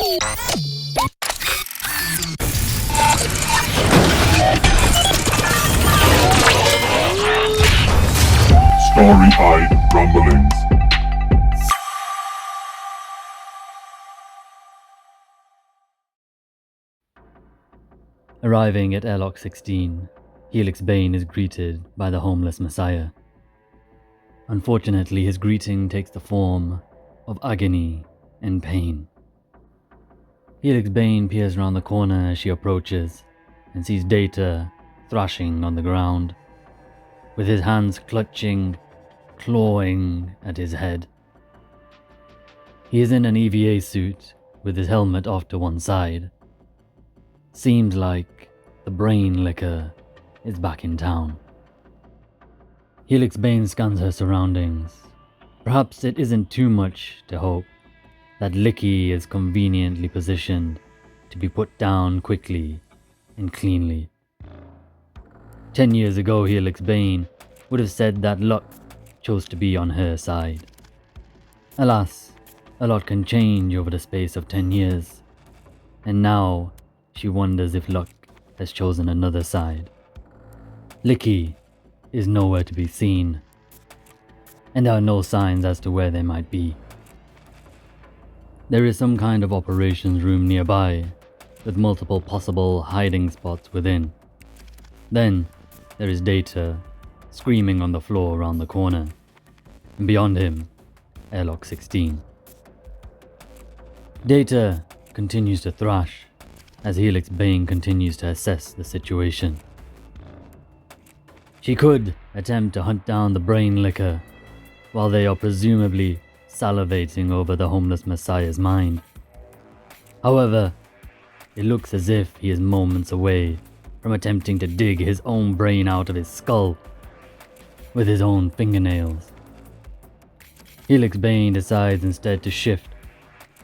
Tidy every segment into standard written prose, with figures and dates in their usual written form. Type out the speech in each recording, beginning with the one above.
Starry-eyed rumblings. Arriving at Airlock 16, Helix Bane is greeted by the homeless Messiah. Unfortunately, his greeting takes the form of agony and pain. Helix Bane peers around the corner as she approaches and sees Data thrashing on the ground, with his hands clutching, clawing at his head. He is in an EVA suit with his helmet off to one side. Seems like the brain liquor is back in town. Helix Bane scans her surroundings. Perhaps it isn't too much to hope that Licky is conveniently positioned to be put down quickly and cleanly. 10 years ago, Helix Bane would have said that luck chose to be on her side. Alas, a lot can change over the space of 10 years, and now she wonders if luck has chosen another side. Licky is nowhere to be seen, and there are no signs as to where they might be. There is some kind of operations room nearby, with multiple possible hiding spots within. Then, there is Data, screaming on the floor around the corner, and beyond him, Airlock 16. Data continues to thrash, as Helix Bane continues to assess the situation. She could attempt to hunt down the brain liquor, while they are presumably salivating over the homeless Messiah's mind. However, it looks as if he is moments away from attempting to dig his own brain out of his skull with his own fingernails. Helix Bane decides instead to shift,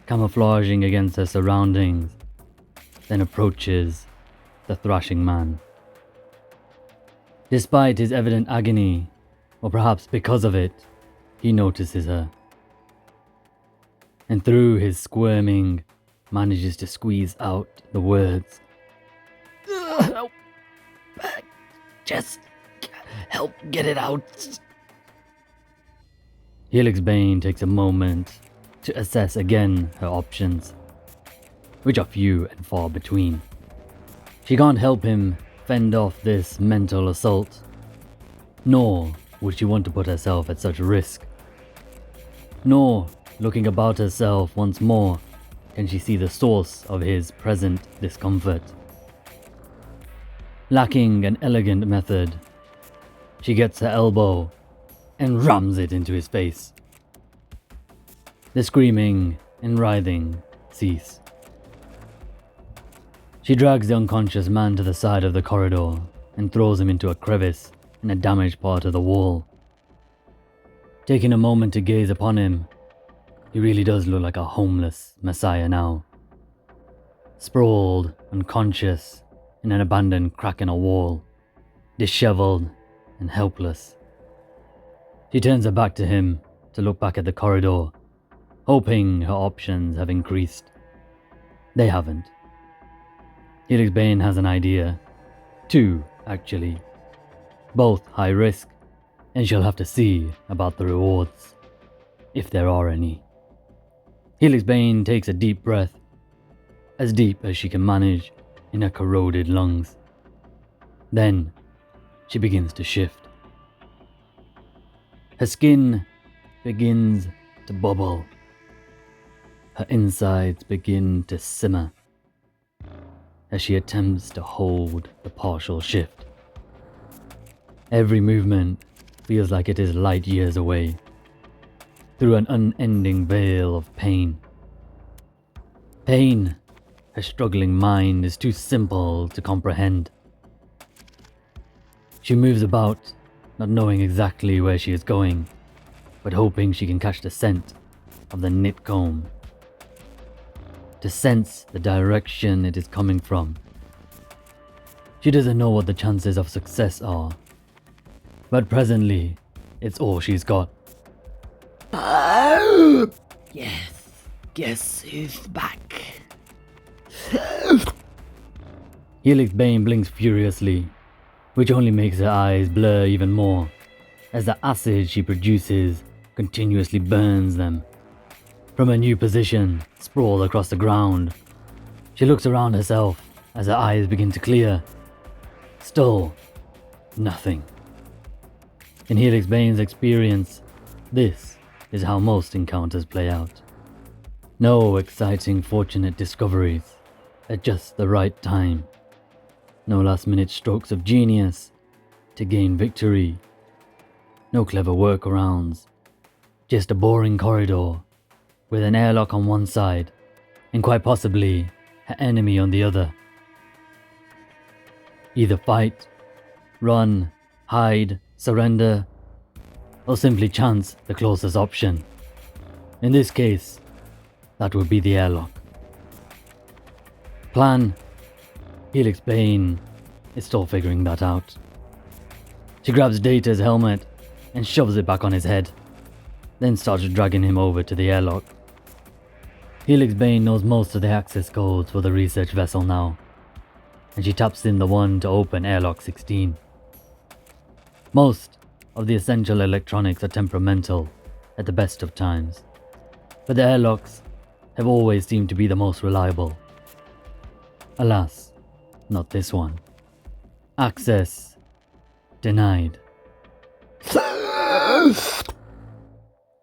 camouflaging against her surroundings, then approaches the thrashing man. Despite his evident agony, or perhaps because of it, he notices her, and through his squirming, manages to squeeze out the words, Help. Just help get it out. Helix Bane takes a moment to assess again her options, which are few and far between. She can't help him fend off this mental assault, nor would she want to put herself at such risk. Nor, looking about herself once more, can she see the source of his present discomfort. Lacking an elegant method, she gets her elbow and rams it into his face. The screaming and writhing cease. She drags the unconscious man to the side of the corridor and throws him into a crevice in a damaged part of the wall. Taking a moment to gaze upon him, he really does look like a homeless Messiah now. Sprawled, unconscious, in an abandoned crack in a wall, disheveled and helpless. She turns her back to him to look back at the corridor, hoping her options have increased. They haven't. Helix Bane has an idea. Two, actually. Both high risk, and she'll have to see about the rewards, if there are any. Helix Bane takes a deep breath, as deep as she can manage in her corroded lungs. Then, she begins to shift. Her skin begins to bubble. Her insides begin to simmer as she attempts to hold the partial shift. Every movement feels like it is light years away, through an unending veil of pain. Pain her struggling mind is too simple to comprehend. She moves about, not knowing exactly where she is going, but hoping she can catch the scent of the knit comb, to sense the direction it is coming from. She doesn't know what the chances of success are, but presently, it's all she's got. Yes, guess who's back? Helix Bane blinks furiously, which only makes her eyes blur even more, as the acid she produces continuously burns them. From a new position, sprawled across the ground, she looks around herself as her eyes begin to clear. Still, nothing. In Helix Bane's experience, this is how most encounters play out. No exciting, fortunate discoveries at just the right time. No last-minute strokes of genius to gain victory. No clever workarounds. Just a boring corridor with an airlock on one side and quite possibly an enemy on the other. Either fight, run, hide, surrender, or simply chance the closest option. In this case, that would be the airlock. Plan? Helix Bane is still figuring that out. She grabs Data's helmet and shoves it back on his head, then starts dragging him over to the airlock. Helix Bane knows most of the access codes for the research vessel now, and she taps in the one to open Airlock 16. Most of the essential electronics are temperamental at the best of times, but the airlocks have always seemed to be the most reliable. Alas, not this one. Access denied.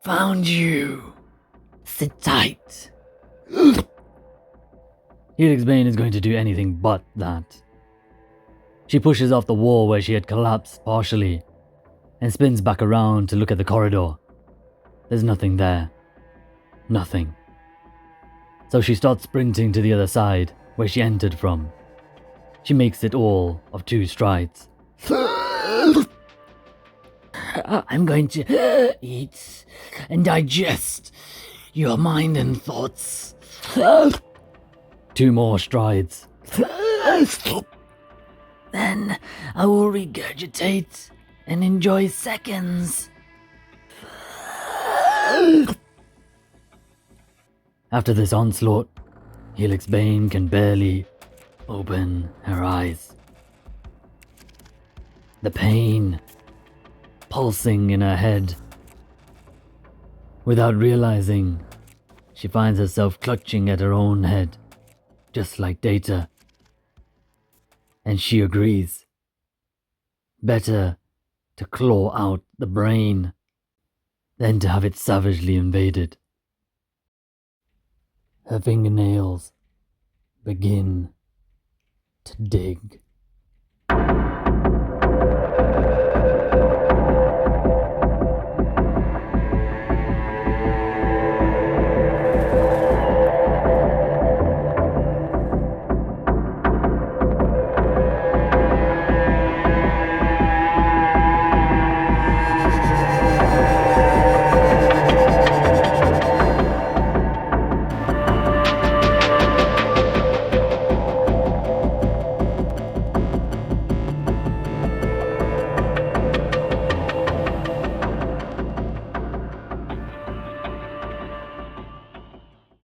Found you. Sit tight. Helix Bane is going to do anything but that. She pushes off the wall where she had collapsed partially and spins back around to look at the corridor. There's nothing there. Nothing. So she starts sprinting to the other side where she entered from. She makes it all of 2 strides. I'm going to eat and digest your mind and thoughts. 2 more strides. Then I will regurgitate and enjoy seconds. After this onslaught, Helix Bane can barely open her eyes. The pain pulsing in her head. Without realizing, she finds herself clutching at her own head, just like Data. And she agrees. Better to claw out the brain than to have it savagely invaded. Her fingernails begin to dig.